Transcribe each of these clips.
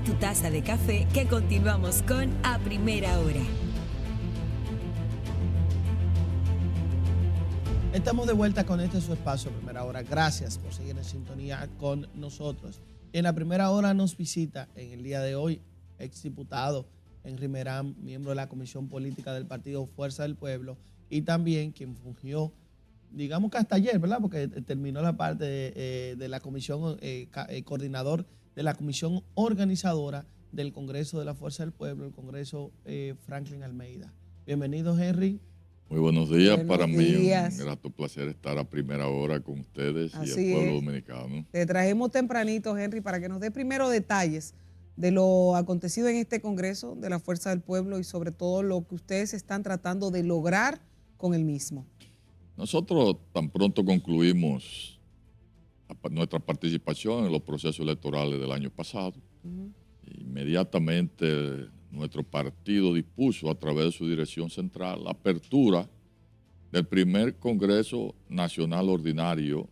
tu taza de café que continuamos con A Primera Hora. Estamos de vuelta con este su espacio, Primera Hora. Gracias por seguir en sintonía con nosotros. En la primera hora nos visita en el día de hoy exdiputado Henry Merán, miembro de la Comisión Política del Partido Fuerza del Pueblo, y también quien fungió, digamos que hasta ayer, ¿verdad? Porque terminó la parte de la comisión, coordinador de la comisión organizadora del Congreso de la Fuerza del Pueblo, el Congreso Franklin Almeida. Bienvenido, Henry. Muy buenos días. Buenos Para días. mí un grato placer estar a primera hora con ustedes y Así el pueblo es. dominicano. Te trajimos tempranito, Henry, para que nos dé primero detalles de lo acontecido en este Congreso de la Fuerza del Pueblo y sobre todo lo que ustedes están tratando de lograr con el mismo. Nosotros tan pronto concluimos nuestra participación en los procesos electorales del año pasado, inmediatamente nuestro partido dispuso a través de su dirección central la apertura del primer Congreso Nacional Ordinario.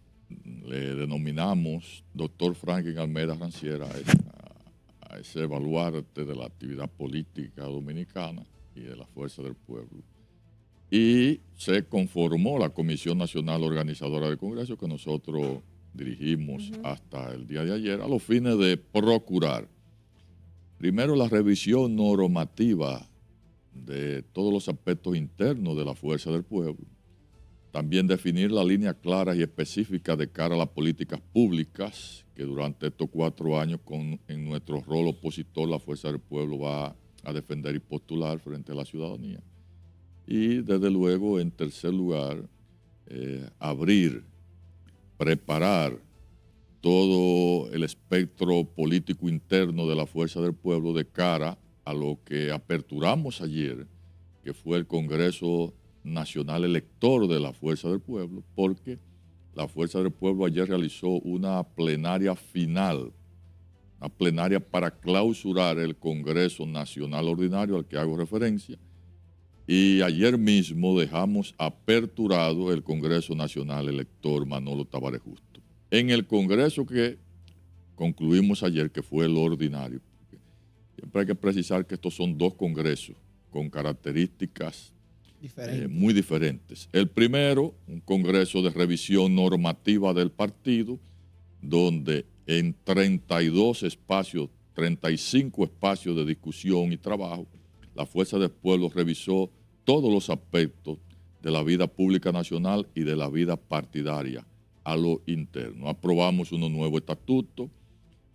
Le denominamos Dr. Franklin Almeida Ranciera a ese baluarte de la actividad política dominicana y de la Fuerza del Pueblo. Y se conformó la Comisión Nacional Organizadora del Congreso que nosotros dirigimos hasta el día de ayer a los fines de procurar, primero, la revisión normativa de todos los aspectos internos de la Fuerza del Pueblo, también definir las líneas claras y específicas de cara a las políticas públicas que durante estos 4 años en nuestro rol opositor la Fuerza del Pueblo va a defender y postular frente a la ciudadanía. Y desde luego, en tercer lugar, abrir, preparar todo el espectro político interno de la Fuerza del Pueblo de cara a lo que aperturamos ayer, que fue el Congreso Nacional Elector de la Fuerza del Pueblo, porque la Fuerza del Pueblo ayer realizó una plenaria final, una plenaria para clausurar el Congreso Nacional Ordinario al que hago referencia, y ayer mismo dejamos aperturado el Congreso Nacional Elector Manolo Tavares Justo. En el Congreso que concluimos ayer, que fue el ordinario, siempre hay que precisar que estos son 2 congresos con características muy diferentes. El primero, un congreso de revisión normativa del partido, donde en 35 espacios de discusión y trabajo, la Fuerza del Pueblo revisó todos los aspectos de la vida pública nacional y de la vida partidaria a lo interno. Aprobamos unos nuevos estatutos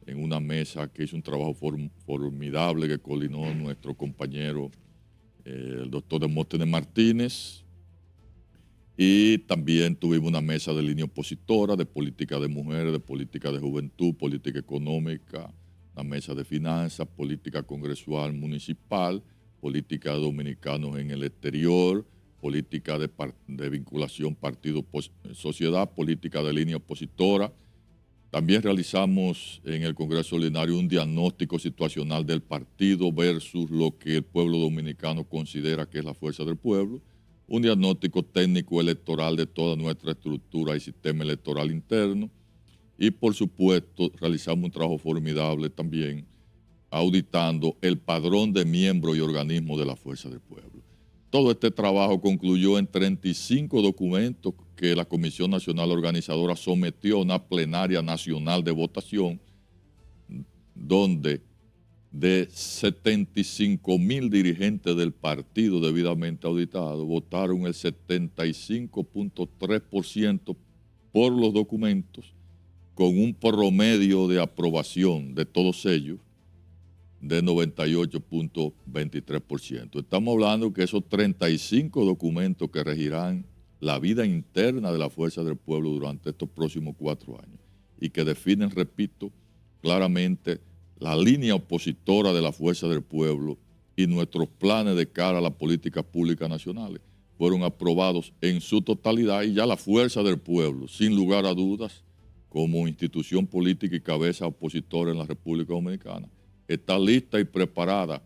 en una mesa que hizo un trabajo formidable que coordinó nuestro compañero el doctor Demóstenes Martínez, y también tuvimos una mesa de línea opositora de política de mujeres, de política de juventud, política económica, una mesa de finanzas, política congresual municipal, política de dominicanos en el exterior, política de vinculación partido-sociedad, política de línea opositora. También realizamos en el Congreso Ordinario un diagnóstico situacional del partido versus lo que el pueblo dominicano considera que es la Fuerza del Pueblo, un diagnóstico técnico electoral de toda nuestra estructura y sistema electoral interno, y por supuesto realizamos un trabajo formidable también auditando el padrón de miembros y organismos de la Fuerza del Pueblo. Todo este trabajo concluyó en 35 documentos que la Comisión Nacional Organizadora sometió a una plenaria nacional de votación, donde de 75,000 dirigentes del partido debidamente auditados, votaron el 75.3% por los documentos, con un promedio de aprobación de todos ellos de 98.23%. Estamos hablando que esos 35 documentos que regirán la vida interna de la Fuerza del Pueblo durante estos próximos 4 años y que definen, repito, claramente la línea opositora de la Fuerza del Pueblo y nuestros planes de cara a las políticas públicas nacionales, fueron aprobados en su totalidad, y ya la Fuerza del Pueblo, sin lugar a dudas, como institución política y cabeza opositora en la República Dominicana, está lista y preparada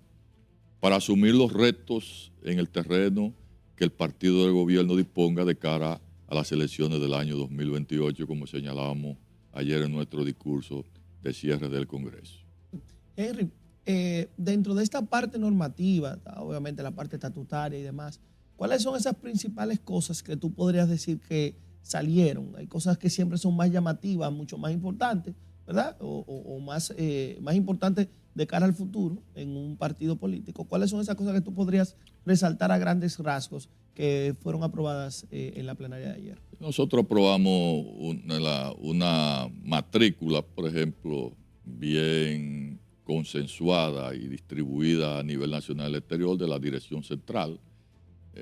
para asumir los retos en el terreno que el partido del gobierno disponga de cara a las elecciones del año 2028, como señalábamos ayer en nuestro discurso de cierre del Congreso. Henry, dentro de esta parte normativa, obviamente la parte estatutaria y demás, ¿cuáles son esas principales cosas que tú podrías decir que salieron? Hay cosas que siempre son más llamativas, mucho más importantes, ¿verdad? O más, más importantes de cara al futuro en un partido político. ¿Cuáles son esas cosas que tú podrías resaltar a grandes rasgos que fueron aprobadas en la plenaria de ayer? Nosotros aprobamos una matrícula, por ejemplo, bien consensuada y distribuida a nivel nacional y exterior de la dirección central.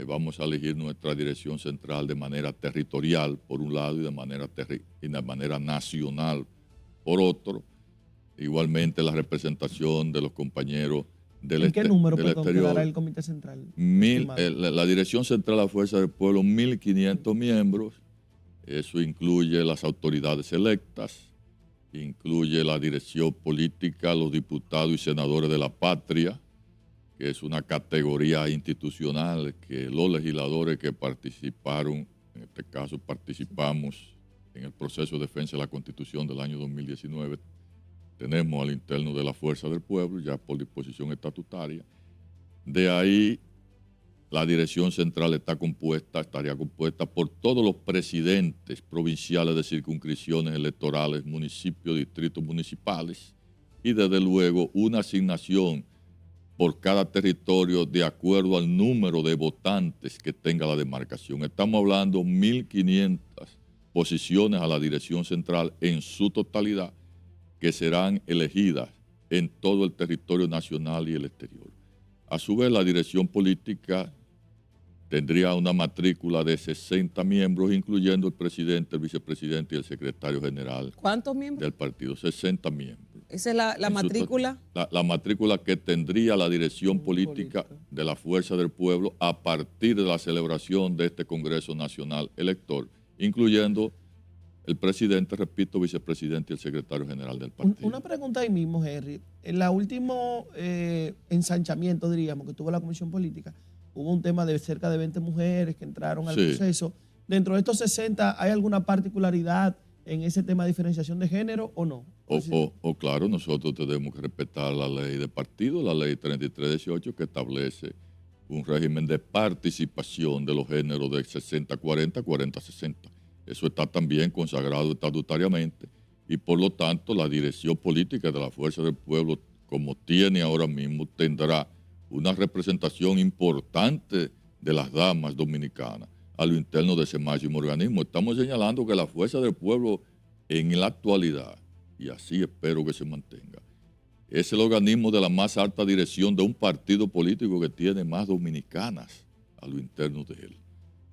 Vamos a elegir nuestra dirección central de manera territorial, por un lado, y de manera nacional, por otro. Igualmente la representación de los compañeros del ¿En qué número, del perdón, exterior. quedará el Comité Central? La Dirección Central de la Fuerza del Pueblo, 1.500 miembros. Eso incluye las autoridades electas, incluye la dirección política, los diputados y senadores de la patria, que es una categoría institucional que los legisladores que participaron, en este caso participamos en el proceso de defensa de la Constitución del año 2019, tenemos al interno de la Fuerza del Pueblo, ya por disposición estatutaria. De ahí, la dirección central estaría compuesta por todos los presidentes provinciales de circunscripciones electorales, municipios, distritos municipales, y desde luego una asignación por cada territorio de acuerdo al número de votantes que tenga la demarcación. Estamos hablando de 1.500 posiciones a la dirección central en su totalidad, que serán elegidas en todo el territorio nacional y el exterior. A su vez, la dirección política tendría una matrícula de 60 miembros, incluyendo el presidente, el vicepresidente y el secretario general. ¿Cuántos miembros? Del partido, 60 miembros. ¿Esa es la matrícula? La matrícula que tendría la dirección política de la Fuerza del Pueblo a partir de la celebración de este Congreso Nacional Elector, incluyendo el presidente, repito, vicepresidente y el secretario general del partido. Una pregunta ahí mismo, Henry. En la último ensanchamiento, diríamos, que tuvo la Comisión Política, hubo un tema de cerca de 20 mujeres que entraron al proceso. Dentro de estos 60, ¿hay alguna particularidad en ese tema de diferenciación de género o no? Claro, nosotros tenemos que respetar la ley de partido, la ley 3318, que establece un régimen de participación de los géneros de 60-40, 40-60. Eso está también consagrado estatutariamente y por lo tanto la dirección política de la Fuerza del Pueblo, como tiene ahora mismo, tendrá una representación importante de las damas dominicanas a lo interno de ese máximo organismo. Estamos señalando que la Fuerza del Pueblo en la actualidad, y así espero que se mantenga, es el organismo de la más alta dirección de un partido político que tiene más dominicanas a lo interno de él.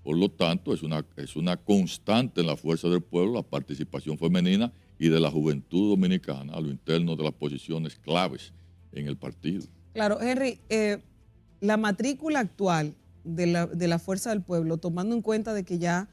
Por lo tanto, es una constante en la Fuerza del Pueblo la participación femenina y de la juventud dominicana a lo interno de las posiciones claves en el partido. Claro, Henry, la matrícula actual de la Fuerza del Pueblo, tomando en cuenta de que ya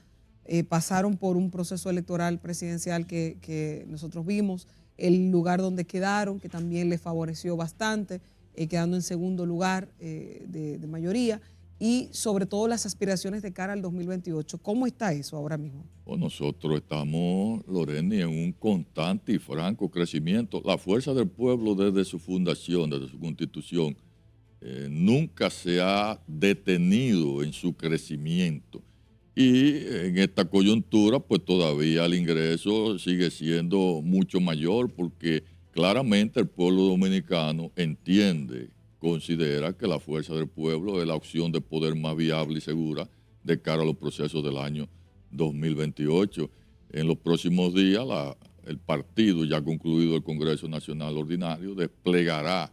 pasaron por un proceso electoral presidencial que nosotros vimos, el lugar donde quedaron, que también les favoreció bastante, quedando en segundo lugar de mayoría, y sobre todo las aspiraciones de cara al 2028. ¿Cómo está eso ahora mismo? Pues nosotros estamos, Loreni, en un constante y franco crecimiento. La Fuerza del Pueblo desde su fundación, desde su constitución, nunca se ha detenido en su crecimiento. Y en esta coyuntura, pues todavía el ingreso sigue siendo mucho mayor porque claramente el pueblo dominicano entiende, considera que la Fuerza del Pueblo es la opción de poder más viable y segura de cara a los procesos del año 2028. En los próximos días, el partido, ya concluido el Congreso Nacional Ordinario, desplegará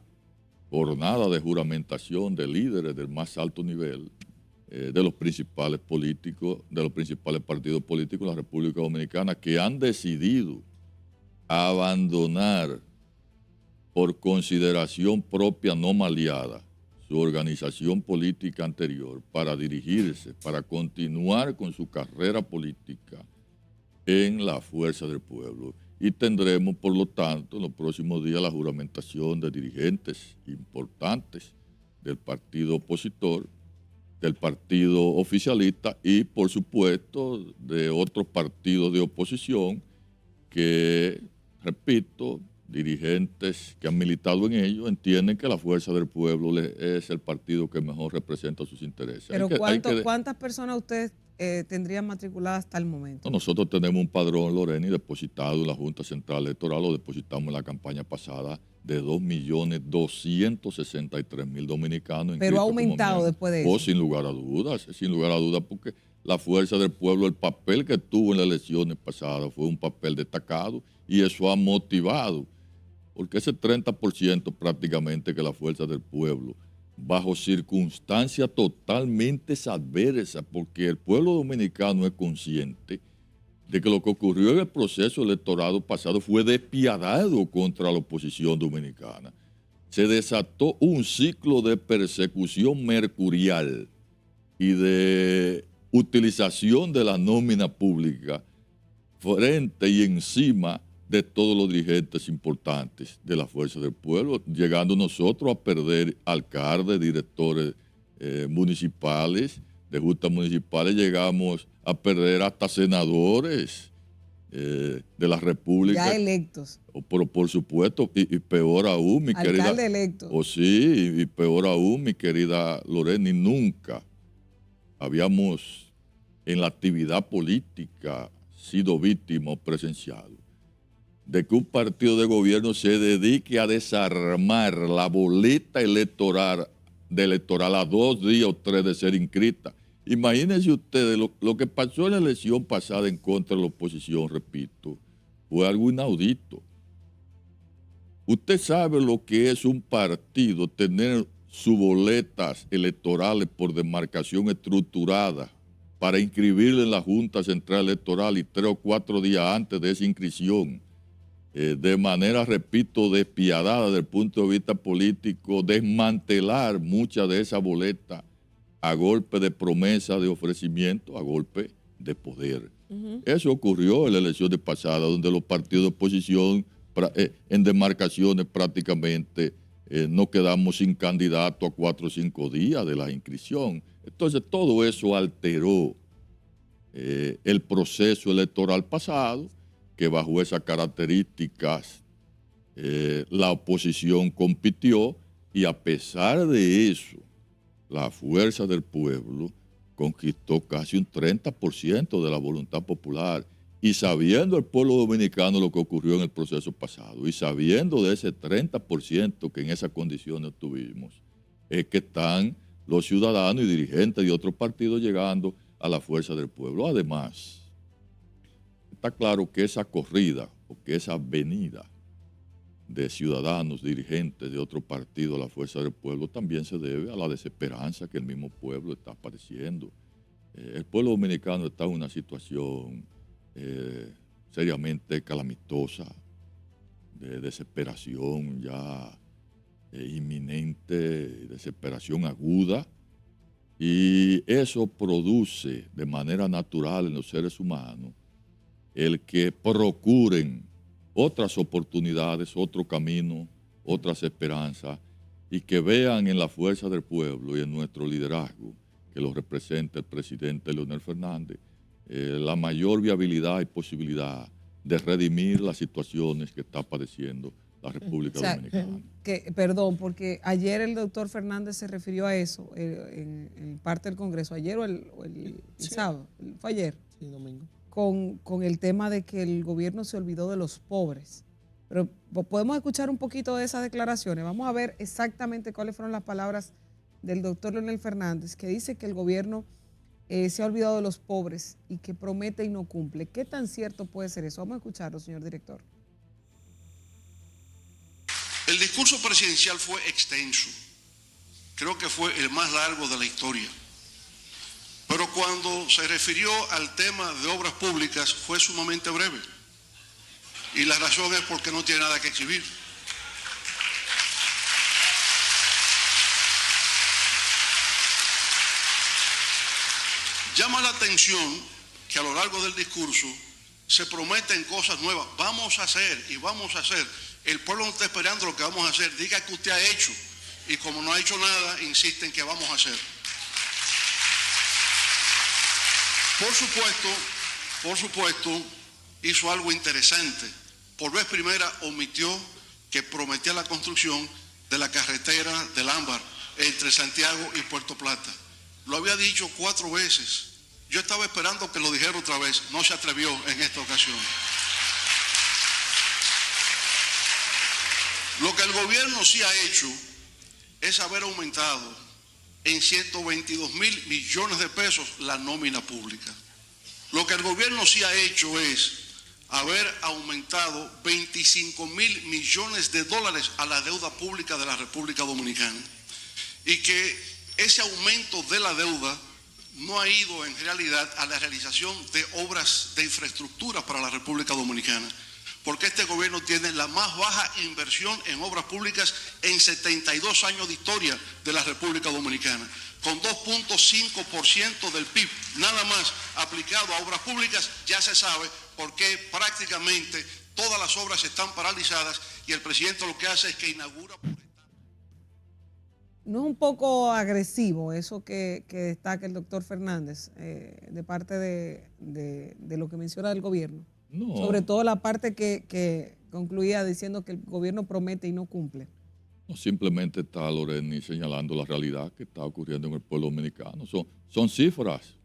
jornada de juramentación de líderes del más alto nivel de los principales políticos, de los principales partidos políticos de la República Dominicana que han decidido abandonar por consideración propia no maleada su organización política anterior para dirigirse, para continuar con su carrera política en la Fuerza del Pueblo. Y tendremos, por lo tanto, en los próximos días la juramentación de dirigentes importantes del partido opositor, del partido oficialista y, por supuesto, de otros partidos de oposición que, repito, dirigentes que han militado en ello entienden que la Fuerza del Pueblo es el partido que mejor representa sus intereses. Pero ¿cuántas personas ustedes tendrían matriculadas hasta el momento? Nosotros tenemos un padrón, Loreni, depositado en la Junta Central Electoral, lo depositamos en la campaña pasada, de 2.263.000 dominicanos. Pero ha aumentado después de eso. Sin lugar a dudas, porque la Fuerza del Pueblo, el papel que tuvo en las elecciones pasadas fue un papel destacado y eso ha motivado, porque ese 30% prácticamente que la Fuerza del Pueblo, bajo circunstancias totalmente adversas, porque el pueblo dominicano es consciente de que lo que ocurrió en el proceso electoral pasado fue despiadado contra la oposición dominicana. Se desató un ciclo de persecución mercurial y de utilización de la nómina pública frente y encima de todos los dirigentes importantes de la Fuerza del Pueblo, llegando nosotros a perder alcaldes, directores municipales, de juntas municipales, llegamos a perder hasta senadores de la República. Ya electos. Pero por supuesto, y peor aún, mi querida... Alcalde electo. Sí, y peor aún, mi querida Loreni, nunca habíamos en la actividad política sido víctima o presenciado de que un partido de gobierno se dedique a desarmar la boleta electoral a 2 días o 3 de ser inscrita. Imagínense ustedes, lo que pasó en la elección pasada en contra de la oposición, repito, fue algo inaudito. Usted sabe lo que es un partido tener sus boletas electorales por demarcación estructurada para inscribirle en la Junta Central Electoral y 3 o 4 días antes de esa inscripción, de manera, repito, despiadada desde el punto de vista político, desmantelar muchas de esas boletas a golpe de promesa, de ofrecimiento, a golpe de poder. Eso ocurrió en la elección de pasada, donde los partidos de oposición en demarcaciones prácticamente no quedamos sin candidato a 4 o 5 días de la inscripción. Entonces todo eso alteró el proceso electoral pasado, que bajo esas características la oposición compitió y a pesar de eso, la Fuerza del Pueblo conquistó casi un 30% de la voluntad popular y sabiendo el pueblo dominicano lo que ocurrió en el proceso pasado y sabiendo de ese 30% que en esas condiciones tuvimos, es que están los ciudadanos y dirigentes de otros partidos llegando a la Fuerza del Pueblo. Además, está claro que esa corrida o que esa venida de ciudadanos, dirigentes de otro partido a la Fuerza del Pueblo también se debe a la desesperanza que el mismo pueblo está padeciendo. El pueblo dominicano está en una situación seriamente calamitosa, de desesperación ya inminente, desesperación aguda, y eso produce de manera natural en los seres humanos el que procuren otras oportunidades, otro camino, otras esperanzas, y que vean en la Fuerza del Pueblo y en nuestro liderazgo, que lo representa el presidente Leonel Fernández, la mayor viabilidad y posibilidad de redimir las situaciones que está padeciendo la República Dominicana. Perdón, porque ayer el doctor Fernández se refirió a eso en parte del Congreso, ayer o el sábado, fue ayer. Sí, domingo. Con el tema de que el gobierno se olvidó de los pobres. Pero podemos escuchar un poquito de esas declaraciones. Vamos a ver exactamente cuáles fueron las palabras del doctor Leonel Fernández, que dice que el gobierno se ha olvidado de los pobres y que promete y no cumple. ¿Qué tan cierto puede ser eso? Vamos a escucharlo, señor director. El discurso presidencial fue extenso. Creo que fue el más largo de la historia. Pero cuando se refirió al tema de obras públicas fue sumamente breve. Y la razón es porque no tiene nada que exhibir. Llama la atención que a lo largo del discurso se prometen cosas nuevas. Vamos a hacer y vamos a hacer. El pueblo no está esperando lo que vamos a hacer. Diga que usted ha hecho. Y como no ha hecho nada, insiste en que vamos a hacer. Por supuesto, hizo algo interesante. Por vez primera omitió que prometía la construcción de la carretera del Ámbar entre Santiago y Puerto Plata. Lo había dicho 4 veces. Yo estaba esperando que lo dijera otra vez. No se atrevió en esta ocasión. Lo que el gobierno sí ha hecho es haber aumentado en 122.000 millones de pesos la nómina pública. Lo que el gobierno sí ha hecho es haber aumentado 25.000 millones de dólares a la deuda pública de la República Dominicana. Y que ese aumento de la deuda no ha ido en realidad a la realización de obras de infraestructura para la República Dominicana, porque este gobierno tiene la más baja inversión en obras públicas en 72 años de historia de la República Dominicana, con 2.5% del PIB, nada más aplicado a obras públicas. Ya se sabe por qué prácticamente todas las obras están paralizadas y el presidente lo que hace es que inaugura... ¿No es un poco agresivo eso que destaca el doctor Fernández de parte de lo que menciona el gobierno? No. Sobre todo la parte que concluía diciendo que el gobierno promete y no cumple. No, simplemente está Loreni señalando la realidad que está ocurriendo en el pueblo dominicano. Son cifras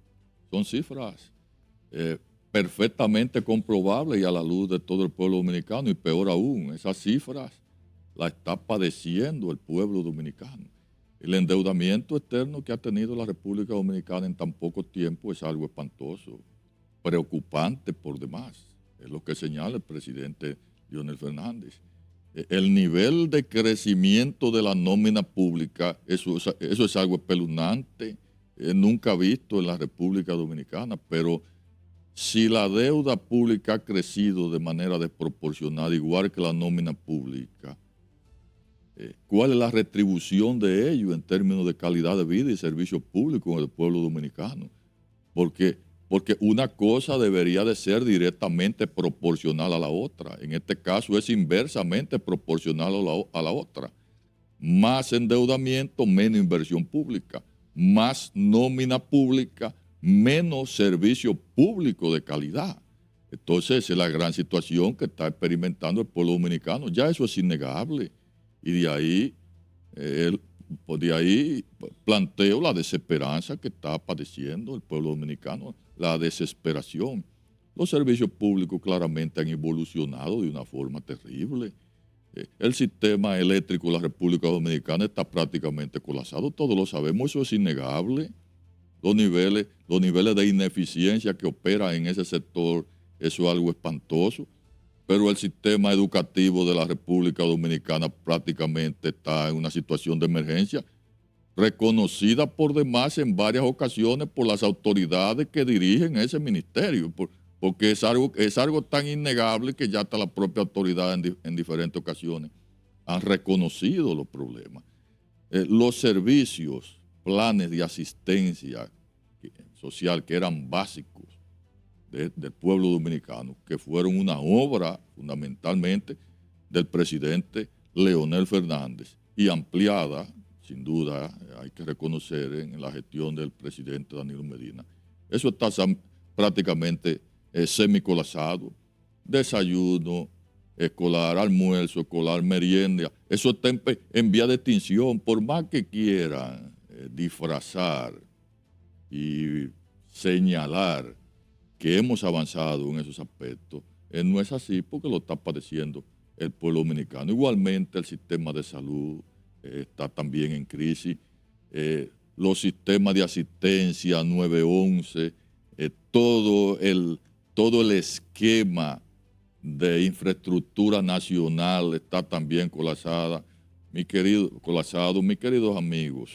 perfectamente comprobables y a la luz de todo el pueblo dominicano, y peor aún, esas cifras las está padeciendo el pueblo dominicano. El endeudamiento externo que ha tenido la República Dominicana en tan poco tiempo es algo espantoso, preocupante por demás. Es lo que señala el presidente Leonel Fernández. El nivel de crecimiento de la nómina pública, eso es algo espeluznante, nunca visto en la República Dominicana, pero si la deuda pública ha crecido de manera desproporcionada, igual que la nómina pública, ¿cuál es la retribución de ello en términos de calidad de vida y servicios públicos en el pueblo dominicano? Porque una cosa debería de ser directamente proporcional a la otra. En este caso es inversamente proporcional a la otra. Más endeudamiento, menos inversión pública. Más nómina pública, menos servicio público de calidad. Entonces, esa es la gran situación que está experimentando el pueblo dominicano. Ya eso es innegable. Y de ahí planteo la desesperanza que está padeciendo el pueblo dominicano, la desesperación. Los servicios públicos claramente han evolucionado de una forma terrible. El sistema eléctrico de la República Dominicana está prácticamente colapsado, todos lo sabemos, eso es innegable. Los niveles de ineficiencia que operan en ese sector, eso es algo espantoso. Pero el sistema educativo de la República Dominicana prácticamente está en una situación de emergencia, reconocida por demás en varias ocasiones por las autoridades que dirigen ese ministerio, porque es algo tan innegable que ya hasta la propia autoridad en diferentes ocasiones han reconocido los problemas. Los servicios, planes de asistencia social que eran básicos del pueblo dominicano, que fueron una obra fundamentalmente del presidente Leonel Fernández y ampliada, sin duda, hay que reconocer, en la gestión del presidente Danilo Medina. Eso está prácticamente semicolapsado. Desayuno escolar, almuerzo escolar, merienda, eso está en vía de extinción. Por más que quieran disfrazar y señalar que hemos avanzado en esos aspectos, no es así, porque lo está padeciendo el pueblo dominicano. Igualmente el sistema de salud está también en crisis, los sistemas de asistencia 911, todo el esquema de infraestructura nacional está también colapsado. Mis queridos amigos,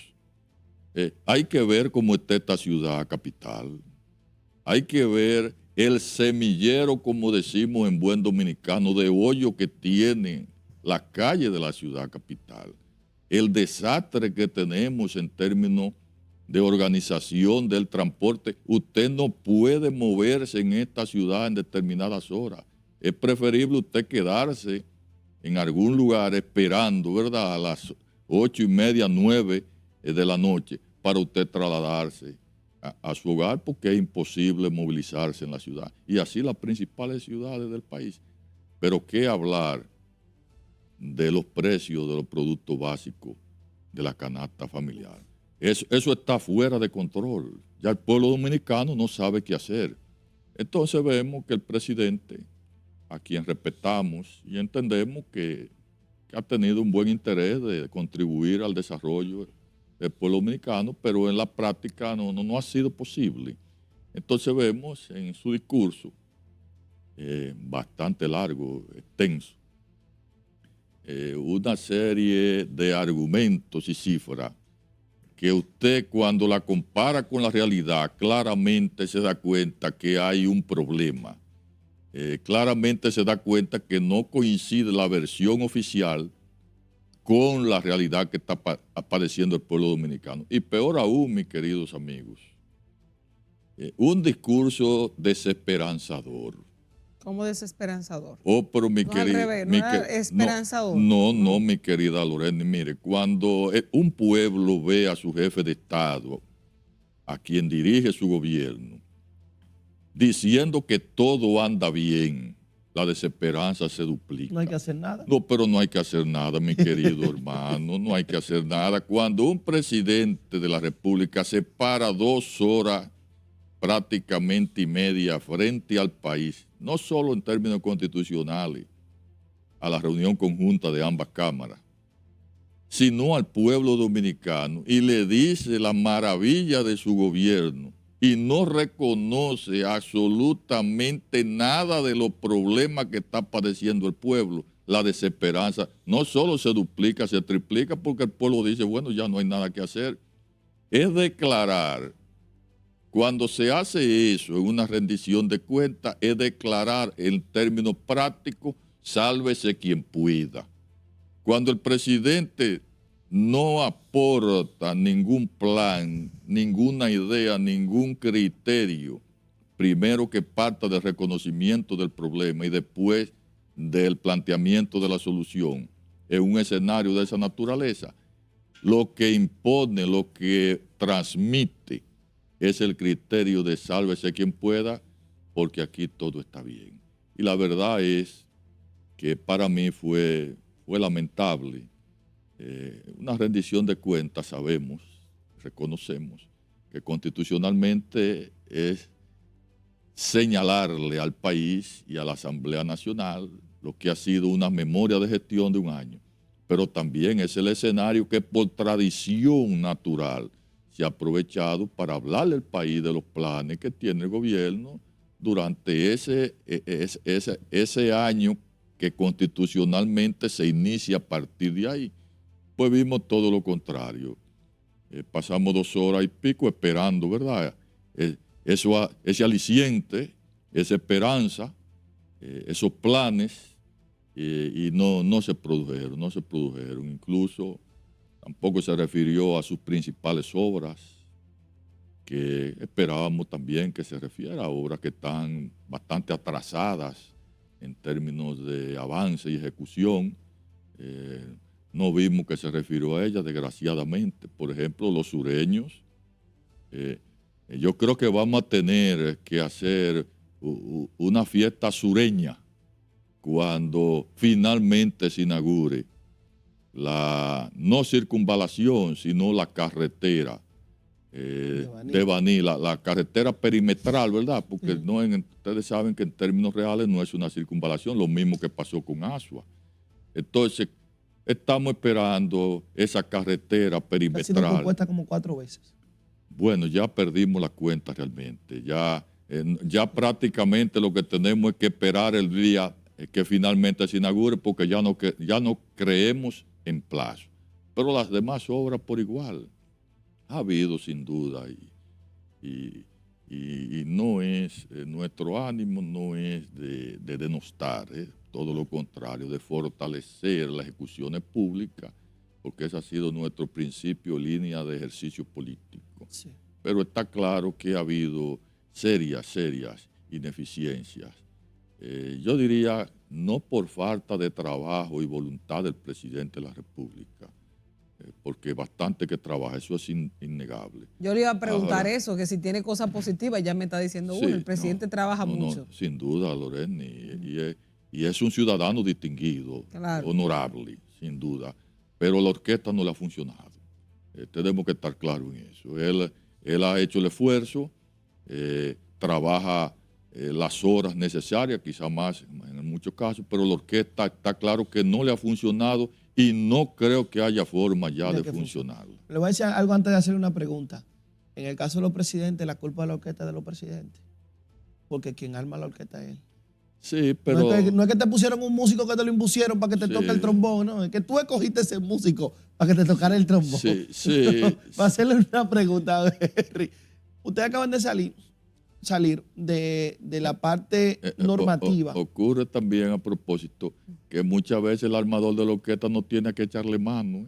hay que ver cómo está esta ciudad capital. Hay que ver el semillero, como decimos en buen dominicano, de hoyo que tiene la calle de la ciudad capital. El desastre que tenemos en términos de organización del transporte. Usted no puede moverse en esta ciudad en determinadas horas. Es preferible usted quedarse en algún lugar esperando, ¿verdad?, a las 8:30, 9 de la noche para usted trasladarse a su hogar, porque es imposible movilizarse en la ciudad. Y así las principales ciudades del país. Pero qué hablar de los precios de los productos básicos de la canasta familiar. Eso está fuera de control. Ya el pueblo dominicano no sabe qué hacer. Entonces vemos que el presidente, a quien respetamos y entendemos que ha tenido un buen interés de contribuir al desarrollo del pueblo dominicano, pero en la práctica no ha sido posible. Entonces vemos en su discurso, bastante largo, extenso, una serie de argumentos y cifras que usted, cuando la compara con la realidad, claramente se da cuenta que hay un problema. Claramente se da cuenta que no coincide la versión oficial con la realidad que está padeciendo el pueblo dominicano. Y peor aún, mis queridos amigos, un discurso desesperanzador. ¿Cómo desesperanzador? Oh, pero mi No, querida. al revés, no era esperanzador. No, mi querida Lorena. Mire, cuando un pueblo ve a su jefe de Estado, a quien dirige su gobierno, diciendo que todo anda bien, la desesperanza se duplica. No hay que hacer nada. No, pero no hay que hacer nada, mi querido hermano. No hay que hacer nada. Cuando un presidente de la República se para 2 horas prácticamente y media frente al país, no solo en términos constitucionales, a la reunión conjunta de ambas cámaras, sino al pueblo dominicano, y le dice la maravilla de su gobierno y no reconoce absolutamente nada de los problemas que está padeciendo el pueblo, la desesperanza no solo se duplica, se triplica, porque el pueblo dice, bueno, ya no hay nada que hacer. Es declarar. Cuando se hace eso en una rendición de cuentas, es declarar en términos prácticos, sálvese quien pueda. Cuando el presidente no aporta ningún plan, ninguna idea, ningún criterio, primero que parta del reconocimiento del problema y después del planteamiento de la solución en un escenario de esa naturaleza, lo que impone, lo que transmite, es el criterio de sálvese quien pueda, porque aquí todo está bien. Y la verdad es que para mí fue lamentable. Una rendición de cuentas, sabemos, reconocemos, que constitucionalmente es señalarle al país y a la Asamblea Nacional lo que ha sido una memoria de gestión de un año. Pero también es el escenario que por tradición natural se ha aprovechado para hablarle al país de los planes que tiene el gobierno durante ese año que constitucionalmente se inicia a partir de ahí. Pues vimos todo lo contrario. Pasamos 2 horas y pico esperando, ¿verdad? Ese aliciente, esa esperanza, esos planes, y no se produjeron. Incluso tampoco se refirió a sus principales obras, que esperábamos también que se refiera a obras que están bastante atrasadas en términos de avance y ejecución. No vimos que se refirió a ellas, desgraciadamente. Por ejemplo, los sureños. Yo creo que vamos a tener que hacer una fiesta sureña cuando finalmente se inaugure la no circunvalación, sino la carretera de Baní, la carretera perimetral, ¿verdad? Porque ustedes saben que en términos reales no es una circunvalación, lo mismo que pasó con Asua. Entonces, estamos esperando esa carretera perimetral. Ha sido compuesta como 4 veces. Bueno, ya perdimos la cuenta realmente. Ya prácticamente lo que tenemos es que esperar el día que finalmente se inaugure, porque ya no creemos en plazo. Pero las demás obras por igual. Ha habido sin duda y no es, nuestro ánimo no es de denostar, todo lo contrario, de fortalecer las ejecuciones públicas, porque ese ha sido nuestro principio, línea de ejercicio político. Sí. Pero está claro que ha habido serias ineficiencias. Yo diría, no por falta de trabajo y voluntad del presidente de la República, porque bastante que trabaja, eso es innegable. Yo le iba a preguntar eso, que si tiene cosas positivas, ya me está diciendo el presidente trabaja mucho. No, sin duda, Lorena, y es un ciudadano distinguido, Claro. honorable, sin duda, pero la orquesta no le ha funcionado. Tenemos que estar claros en eso. Él ha hecho el esfuerzo, trabaja las horas necesarias, quizá más en muchos casos, pero la orquesta está claro que no le ha funcionado y no creo que haya forma ya de funcionar. Le voy a decir algo antes de hacerle una pregunta. En el caso de los presidentes, la culpa de la orquesta es de los presidentes, porque quien arma la orquesta es él. Sí, pero... No es que te pusieron un músico que te lo impusieron para que te Sí. toque el trombón, no, es que tú escogiste ese músico para que te tocara el trombón. Sí, sí. Para hacerle una pregunta, Henry. Ustedes acaban de salir de la parte normativa. Ocurre también a propósito que muchas veces el armador de la orquesta no tiene que echarle mano.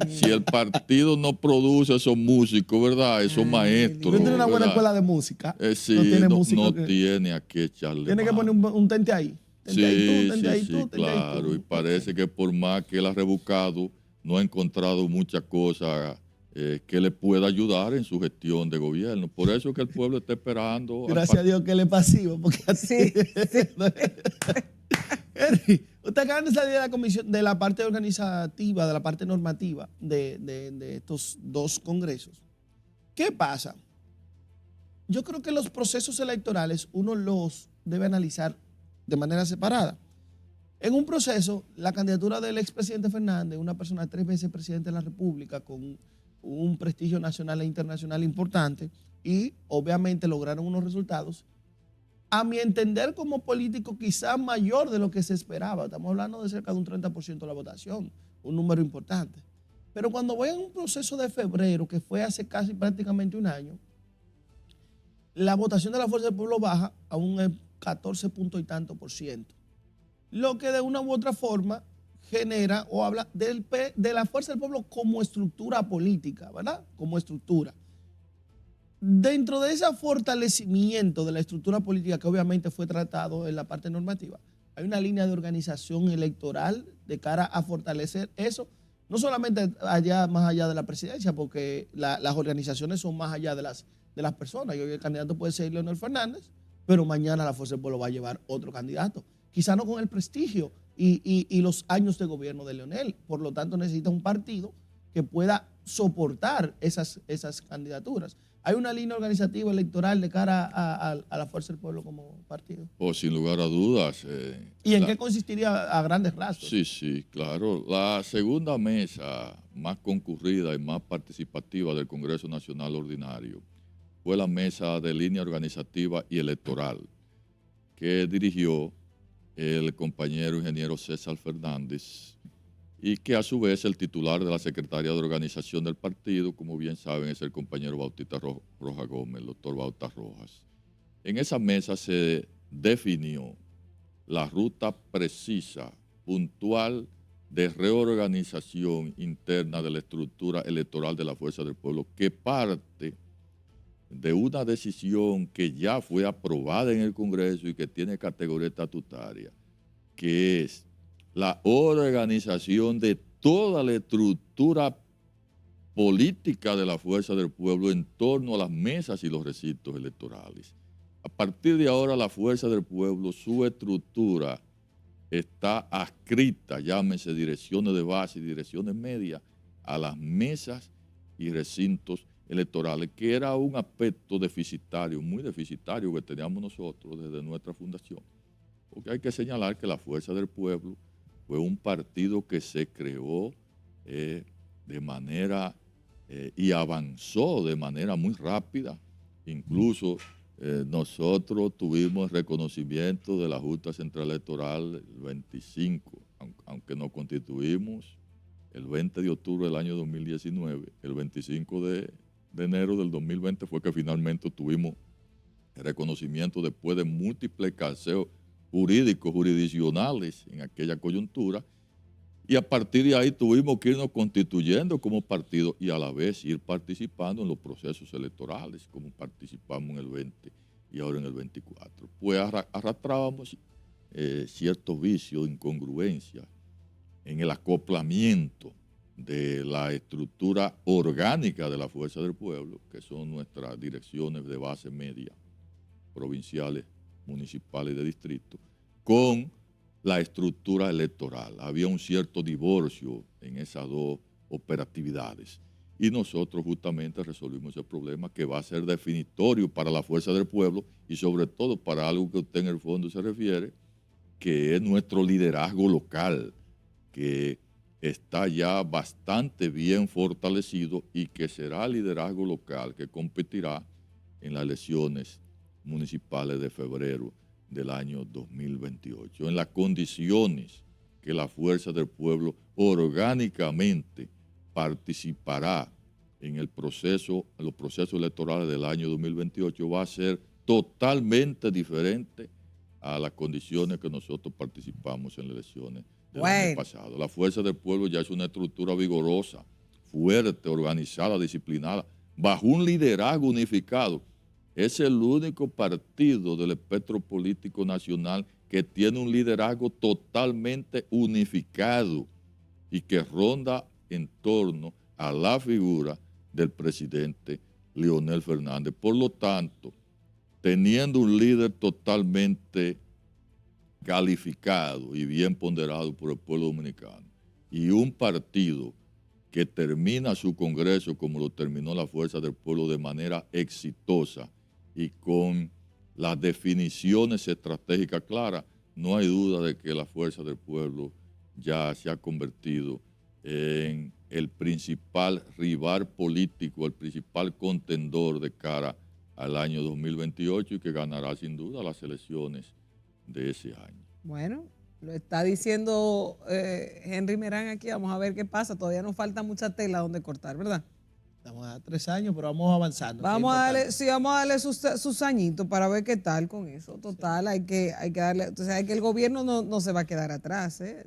Si el partido no produce esos músicos, ¿verdad? Esos maestros. Yo tengo una buena ¿verdad? escuela de música. Sí, músico tiene a qué echarle Tiene que mano. poner un tente ahí. Tente ahí tú, tente ahí tú, tente ahí claro. tú. Y parece que por más que él ha rebuscado, no ha encontrado muchas cosas que le pueda ayudar en su gestión de gobierno. Por eso es que el pueblo está esperando. Gracias a Dios que él es pasivo. Porque así... Henry, usted acaban de salir de la comisión, de la parte organizativa, de la parte normativa de estos dos congresos. ¿Qué pasa? Yo creo que los procesos electorales uno los debe analizar de manera separada. En un proceso, la candidatura del expresidente Fernández, una persona 3 veces presidente de la República con un prestigio nacional e internacional importante, y obviamente lograron unos resultados, a mi entender como político, quizás mayor de lo que se esperaba. Estamos hablando de cerca de un 30% de la votación, un número importante. Pero cuando voy a un proceso de febrero, que fue hace casi prácticamente un año, la votación de la Fuerza del Pueblo baja a un 14 punto y tanto por ciento. Lo que de una u otra forma genera o habla de la Fuerza del Pueblo como estructura política, ¿verdad? Como estructura. Dentro de ese fortalecimiento de la estructura política, que obviamente fue tratado en la parte normativa, hay una línea de organización electoral de cara a fortalecer eso, no solamente más allá de la presidencia, porque las organizaciones son más allá de las personas. Y hoy el candidato puede ser Leonel Fernández, pero mañana la Fuerza del Pueblo va a llevar otro candidato. Quizá no con el prestigio y los años de gobierno de Leonel. Por lo tanto, necesita un partido que pueda soportar esas candidaturas. ¿Hay una línea organizativa electoral de cara a la Fuerza del Pueblo como partido? Pues sin lugar a dudas. ¿Y en qué consistiría a grandes rasgos? Sí, claro. La segunda mesa más concurrida y más participativa del Congreso Nacional Ordinario fue la mesa de línea organizativa y electoral que dirigió el compañero ingeniero César Fernández, y que a su vez el titular de la Secretaría de Organización del partido, como bien saben, es el compañero Bautista Rojas Gómez, el doctor Bauta Rojas. En esa mesa se definió la ruta precisa, puntual, de reorganización interna de la estructura electoral de la Fuerza del Pueblo, que parte de una decisión que ya fue aprobada en el Congreso y que tiene categoría estatutaria, que es la organización de toda la estructura política de la Fuerza del Pueblo en torno a las mesas y los recintos electorales. A partir de ahora, la Fuerza del Pueblo, su estructura está adscrita, llámese direcciones de base y direcciones medias, a las mesas y recintos electorales, que era un aspecto deficitario, muy deficitario que teníamos nosotros desde nuestra fundación. Porque hay que señalar que la Fuerza del Pueblo fue un partido que se creó de manera y avanzó de manera muy rápida. Incluso nosotros tuvimos reconocimiento de la Junta Central Electoral el 25, aunque nos constituimos el 20 de octubre del año 2019, el 25 de enero del 2020 fue que finalmente tuvimos el reconocimiento después de múltiples caseos jurisdiccionales en aquella coyuntura, y a partir de ahí tuvimos que irnos constituyendo como partido y a la vez ir participando en los procesos electorales, como participamos en el 20 y ahora en el 24. Pues arrastrábamos ciertos vicios, incongruencias en el acoplamiento de la estructura orgánica de la Fuerza del Pueblo, que son nuestras direcciones de base media, provinciales municipales y de distrito, con la estructura electoral. Había un cierto divorcio en esas dos operatividades. Y nosotros justamente resolvimos ese problema que va a ser definitorio para la fuerza del pueblo y sobre todo para algo que usted en el fondo se refiere, que es nuestro liderazgo local, que está ya bastante bien fortalecido y que será el liderazgo local que competirá en las elecciones municipales de febrero del año 2028, en las condiciones que la fuerza del pueblo orgánicamente participará en los procesos electorales del año 2028, va a ser totalmente diferente a las condiciones que nosotros participamos en las elecciones del año pasado. La fuerza del pueblo ya es una estructura vigorosa, fuerte, organizada, disciplinada, bajo un liderazgo unificado. Es el único partido del espectro político nacional que tiene un liderazgo totalmente unificado y que ronda en torno a la figura del presidente Leonel Fernández. Por lo tanto, teniendo un líder totalmente calificado y bien ponderado por el pueblo dominicano y un partido que termina su congreso como lo terminó la Fuerza del Pueblo de manera exitosa y con las definiciones estratégicas claras, no hay duda de que la Fuerza del Pueblo ya se ha convertido en el principal rival político, el principal contendor de cara al año 2028 y que ganará sin duda las elecciones de ese año. Bueno, lo está diciendo Henry Merán aquí, vamos a ver qué pasa, todavía nos falta mucha tela donde cortar, ¿verdad? Estamos a 3 años, pero vamos avanzando. Vamos a darle sus añitos para ver qué tal con eso. Total, hay que darle, o sea, que el gobierno no se va a quedar atrás, ¿eh?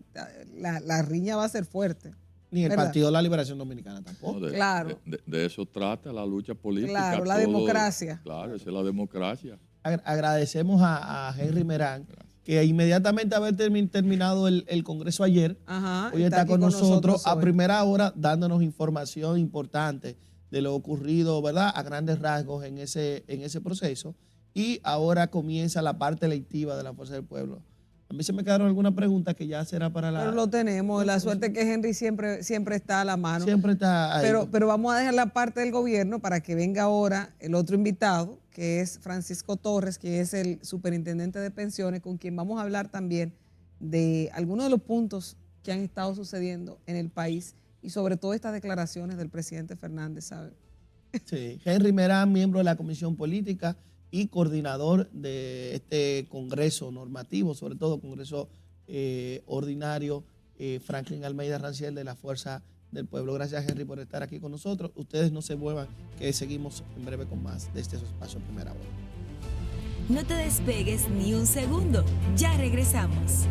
La riña va a ser fuerte. Ni el ¿verdad? Partido de la Liberación Dominicana tampoco. No, Claro. De eso trata la lucha política. Claro, la democracia. Claro, esa es la democracia. Agradecemos a Henry Merán, que inmediatamente haber terminado el Congreso ayer, Ajá, hoy está con nosotros a hoy. primera hora dándonos información importante de lo ocurrido, ¿verdad? A grandes rasgos en ese proceso. Y ahora comienza la parte electiva de la Fuerza del Pueblo. A mí se me quedaron algunas preguntas que ya será para la... Pero lo tenemos, la suerte es que Henry siempre está a la mano. Siempre está ahí. Pero vamos a dejar la parte del gobierno para que venga ahora el otro invitado, que es Francisco Torres, que es el superintendente de pensiones, con quien vamos a hablar también de algunos de los puntos que han estado sucediendo en el país y sobre todo estas declaraciones del presidente Fernández, ¿sabe? Sí, Henry Merán, miembro de la Comisión Política y coordinador de este Congreso normativo, sobre todo Congreso ordinario, Franklin Almeida Ranciel de la Fuerza del Pueblo. Gracias, Henry, por estar aquí con nosotros. Ustedes no se muevan, que seguimos en breve con más de este espacio Primera Hora. No te despegues ni un segundo. Ya regresamos.